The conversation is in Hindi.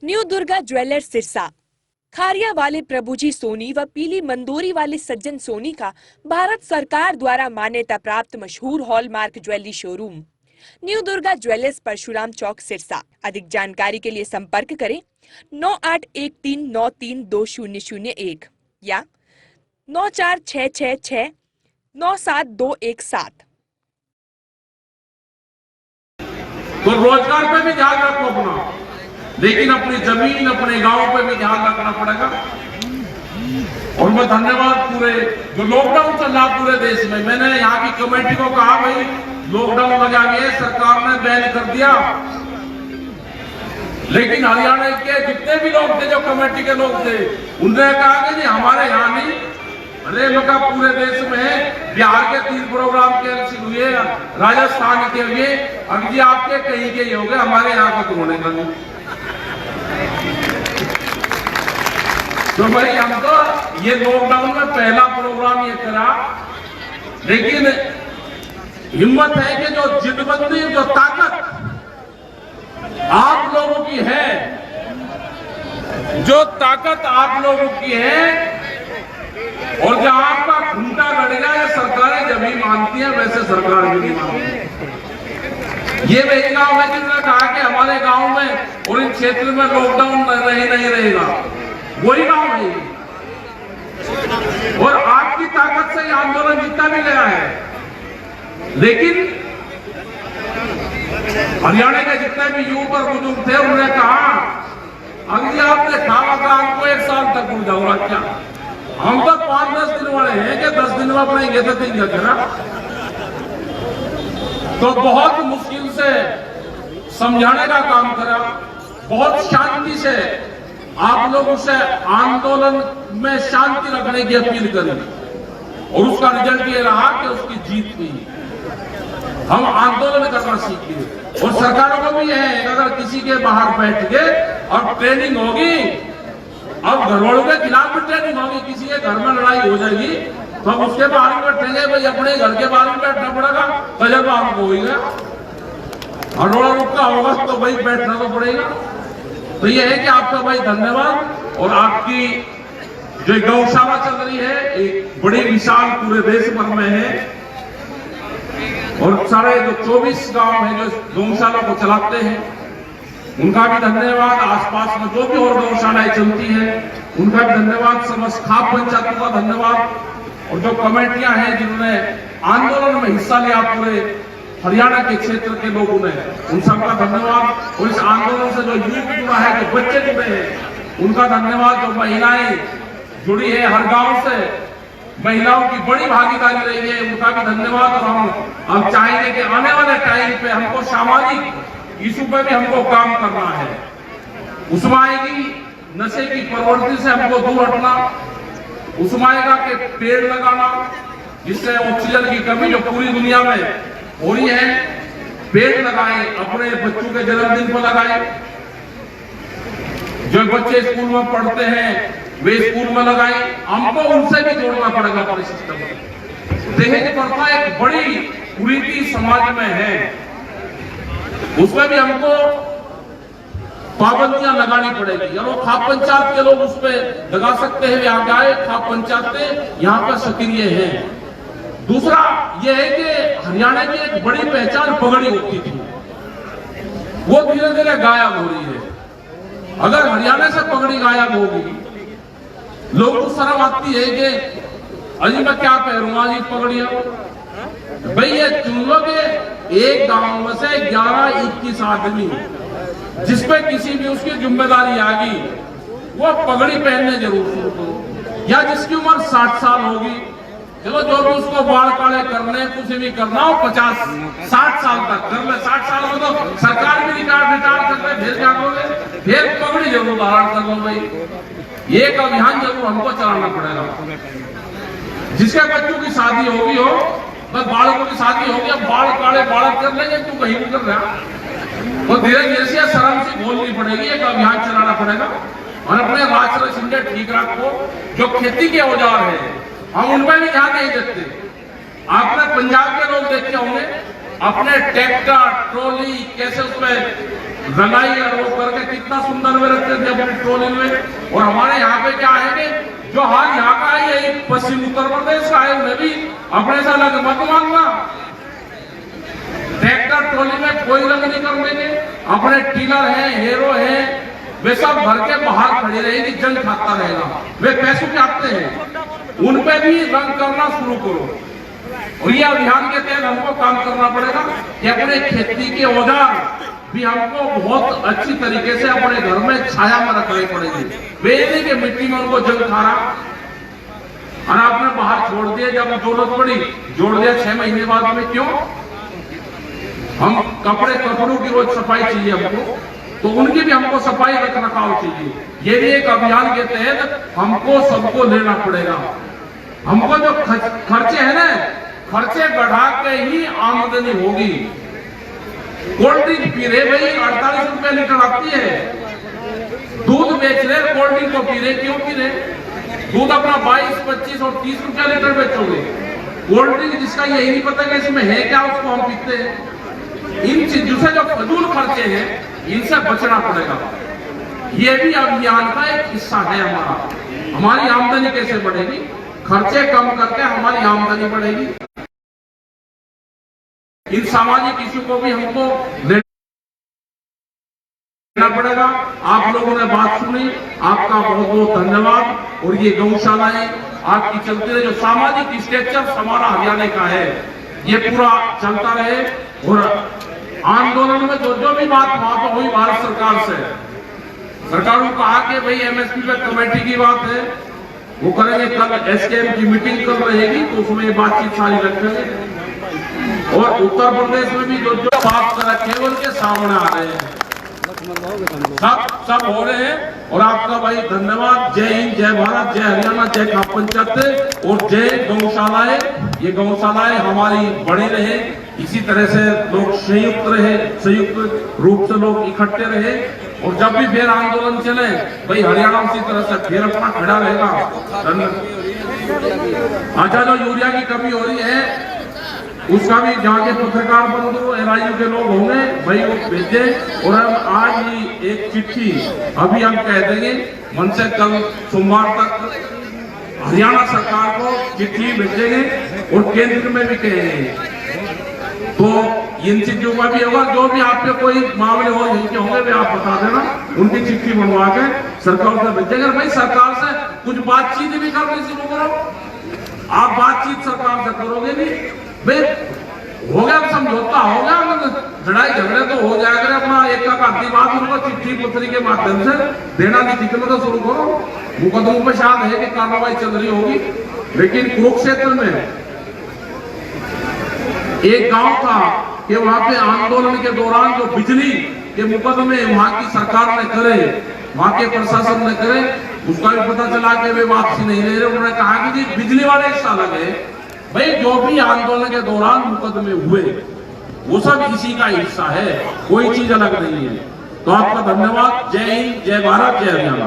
New Durga jewellers Sirsa. खारिया वाले प्रभुजी सोनी व पीली मंदोरी वाले सज्जन सोनी का भारत सरकार द्वारा मान्यता प्राप्त मशहूर hallmark jewellery showroom new Durga jewellers Parshuram Chowk Sirsa. अधिक जानकारी के लिए संपर्क करें 9813932001 या 9466697217। तो रोजगार पे भी ध्यान रखो अपना, लेकिन अपनी जमीन अपने गांव पे भी ध्यान रखना पड़ेगा। और मैं धन्यवाद पूरे जो लॉकडाउन चल रहा पूरे देश में, मैंने यहाँ की कमेटी को कहा भाई लॉकडाउन लगा गया, सरकार ने बैन कर दिया, लेकिन हरियाणा के जितने भी लोग थे जो कमेटी के लोग थे उन्होंने कहा कि जी हमारे यहाँ नहीं, अरे लोग पूरे देश में है। बिहार के 3 प्रोग्राम कैंसिल हुए, राजस्थान के हुए, अब जी आपके कहीं के हो गए, हमारे यहाँ को होने का नहीं। तो भाई हम तो ये लॉकडाउन में पहला प्रोग्राम ये करा, लेकिन हिम्मत है कि जो जिद्दबंदी जो ताकत आप लोगों की है, जो ताकत आप लोगों की है, और जहां आपका घूंटा गड़ गया है सरकारें जब भी मानती है, वैसे सरकार भी नहीं मानती। ये वही गांव है जिन्होंने कहा कि हमारे गांव में और इन क्षेत्र में लॉकडाउन नहीं रहेगा, वही गांव है। और आपकी ताकत से आंदोलन जीता भी गया है, लेकिन हरियाणा के जितने भी युवक और बुजुर्ग थे उन्होंने कहा अगर आपने खावा का हमको 1 साल तक भूल जाऊंगा क्या, हम तो 5-10 दिन वाले हैं कि 10 दिन में अपने तो 3 जगह। तो बहुत मुश्किल से समझाने का काम करा, बहुत शांति से आप लोगों से आंदोलन में शांति रखने की अपील करी, और उसका रिजल्ट ये रहा कि उसकी जीत हुई। हम आंदोलन करना सीख लिए, और सरकारों को भी है अगर किसी के बाहर बैठ गए और ट्रेनिंग होगी, अब घरवालों के खिलाफ भी ट्रेनिंग होगी, किसी के घर में लड़ाई हो जाएगी तो हम उसके बाहर में बैठेंगे, भाई अपने घर के बाहर में बैठना पड़ेगा, तजर्बा हमको हो गया, हड़ोड़ा रुका होगा तो भाई बैठना तो पड़ेगा। तो ये है कि आपका भाई धन्यवाद, और आपकी जो गौशाला चल रही है एक बड़ी विशाल पूरे देश भर में है, और सारे जो 24 गांव हैं जो गौशाला को चलाते हैं उनका भी धन्यवाद, आसपास में जो भी और गौशालाएं चलती है उनका भी धन्यवाद, समस्त खाप पंचायतों का धन्यवाद, और जो कमेटियां हैं जिन्होंने आंदोलन में हिस्सा लिया पूरे हरियाणा के क्षेत्र के लोगों ने, उन सबका धन्यवाद। और इस आंदोलन से जो यूथ जुड़ा है, जो बच्चे जुड़े हैं उनका धन्यवाद, जो महिलाएं जुड़ी है हर गांव से, महिलाओं की बड़ी भागीदारी रही है, उनका भी धन्यवाद। और हम चाहेंगे कि आने वाले टाइम पे हमको सामाजिक इशू पे भी हमको काम करना है, उस्माएगी नशे की प्रवृत्ति से हमको दूर हटना, उस्माएगा के पेड़ लगाना जिससे ऑक्सीजन की कमी जो पूरी दुनिया में हो रही है, पेड़ लगाएं, अपने बच्चों के जन्मदिन पर लगाएं, जो बच्चे स्कूल में पढ़ते हैं वे स्कूल में लगाएं, हमको उनसे भी जोड़ना पड़ेगा अपने सिस्टम में। दहेज प्रथा एक बड़ी कुरीति समाज में है, उसमें भी हमको पाबंदियां लगानी पड़ेगी, और वो खाप पंचायत के लोग उस पर लगा सकते हैं, आगे आए, खाप पंचायतें यहाँ पर सक्रिय हैं। दूसरा ये है कि हरियाणा की एक बड़ी पहचान पगड़ी होती थी, वो धीरे धीरे गायब हो रही है। अगर हरियाणा से पगड़ी गायब होगी, लोगों को शर्म आती है कि अजी मैं क्या पहनूंगा जी पगड़ियां, भाई ये चुन लो कि एक गांव में से 11-21 आदमी जिसपे किसी भी उसकी जिम्मेदारी आ गई वो पगड़ी पहनने जरूर शुरू करो, या जिसकी उम्र 60 साल होगी, चलो जो भी उसको बाल काले करने कुछ भी करना हो 50-60 साल तक कर ले, 60 साल में तो सरकार भी रिटायर कर ले, फिर क्या करोगे, फिर पगड़ी जरूर धारण कर लो। भाई एक अभियान जरूर हमको चलाना पड़ेगा। जिसके बच्चों की शादी होगी हो, बस बालकों की शादी होगी, अब बाल काले बालक कर लेंगे, तू कहीं भी कर रहा, तो धीरे धीरे से शर्म से बोलनी पड़ेगी, एक अभियान चलाना पड़ेगा। और अपने राष्ट्र सिंधे ठीक रखो, जो खेती के औजार है हम उनमें भी ध्यान नहीं देते। आपने पंजाब के लोग देखे होंगे अपने ट्रैक्टर ट्रॉली कैसे उसमें रंगाई और वो करके कितना सुंदर में रखते थे अपनी ट्रोली में। और हमारे यहाँ पे क्या है कि जो हाल यहाँ का है यही पश्चिम उत्तर प्रदेश का है, उन्हें भी अपने से अलग मत मांगना। ट्रैक्टर ट्रोली में कोई रंग नहीं कर देंगे, अपने टीलर हैं, हीरो हैं, वे सब भर के बाहर खड़ी रहेगी, जंग खाता रहेगा। वे पैसों के आते हैं, उन पे भी रंग करना शुरू करो। और ये अभियान के तहत हमको काम करना पड़ेगा कि अपने खेती के औजार भी हमको बहुत अच्छी तरीके से अपने घर में छाया में रखने पड़ेगी। बेचने के मिट्टी में उनको जंग खा रहा और आपने बाहर छोड़ दिया, जब जरूरत पड़ी जोड़ दिया 6 महीने बाद में। क्यों? हम कपड़ों की रोज सफाई चाहिए हमको, तो उनकी भी हमको सफाई रख रखाव चाहिए। ये भी एक अभियान के तहत हमको सबको लेना पड़ेगा। हमको जो खर्चे हैं ना, खर्चे बढ़ा के ही आमदनी होगी। कोल्ड ड्रिंक पी रहे भाई 48 रुपए लीटर आती है, दूध बेच रहे, कोल्ड ड्रिंक को पी रहे, क्यों पी रहे? दूध अपना 22, 25 और 30 रुपया लीटर बेचोगे। कोल्ड ड्रिंक जिसका यही नहीं पता कि इसमें है क्या, उसको हम पीते हैं। इन चीजों से जो फजूल खर्चे हैं, इनसे बचना पड़ेगा। ये भी अभियान का एक हिस्सा है हमारा। हमारी आमदनी कैसे बढ़ेगी? खर्चे कम करके हमारी आमदनी बढ़ेगी। इन सामाजिक इश्यू को भी हमको लेना पड़ेगा। आप लोगों ने बात सुनी, आपका बहुत बहुत धन्यवाद। और ये गौशालाएं आपकी चलती रहे, जो सामाजिक स्ट्रक्चर हमारा हरियाणा का है, ये पूरा चलता रहे। और आंदोलन में जो भी बात वहां पर हुई भारत सरकार से, सरकार को कहा कि भाई एमएसपी पे कमेटी की बात है, वो करेंगे। कल एसकेएम की मीटिंग कल रहेगी, तो उसमें बातचीत सारी रखेंगे। और उत्तर प्रदेश में भी जो बात कर रखे हैं उनके सामने आ रहे हैं, सब हो रहे हैं। और आपका भाई धन्यवाद। जय हिंद, जय भारत, जय हरियाणा, जय खाप पंचायत और जय गौशालाएं। ये गौशालाएं हमारी बड़ी रहे, इसी तरह से लोग संयुक्त रहे, संयुक्त रूप से लोग इकट्ठे रहे। और जब भी फिर आंदोलन चले भाई, हरियाणा उसी तरह से फिर अपना खड़ा रहेगा। अच्छा, जो यूरिया की कमी हो रही है, उसका भी जाके पत्रकार बंधु एनआईयू के लोग होंगे भाई, वो भेजे। और हम आज ही एक चिट्ठी अभी हम कह देंगे, मन से कल सोमवार तक हरियाणा सरकार को चिट्ठी भेजेंगे और केंद्र में भी कहेंगे। तो इन चीजों का भी होगा, जो भी आपके कोई मामले हो जिनके होंगे वे आप बता देना, उनकी चिट्ठी बनवा के सरकार से भेजेंगे। भाई सरकार से कुछ बातचीत भी करनी शुरू करो। आप बातचीत सरकार से करोगे नहीं भाई, हो गया समझौता, हो गया लड़ाई झगड़े तो हो जाएगा। अपना एक का आधी बात उनको चिट्ठी पत्री के माध्यम से देना निकलना तो शुरू करो। मुकदमों पे शायद है कि कार्रवाई चल रही होगी, लेकिन कुरुक्षेत्र में एक गांव था कि वहां पे आंदोलन के दौरान जो बिजली के मुकदमे वहां की सरकार ने करे, वहां के प्रशासन ने करे, उसका भी पता चला कि वे वापसी नहीं ले रहे। उन्होंने कहा कि जी बिजली वाले हिस्सा लगे। भाई जो भी आंदोलन के दौरान मुकदमे हुए वो सब इसी का हिस्सा है, कोई चीज अलग नहीं है। तो आपका धन्यवाद। जय हिंद, जय भारत, जय हरियाणा।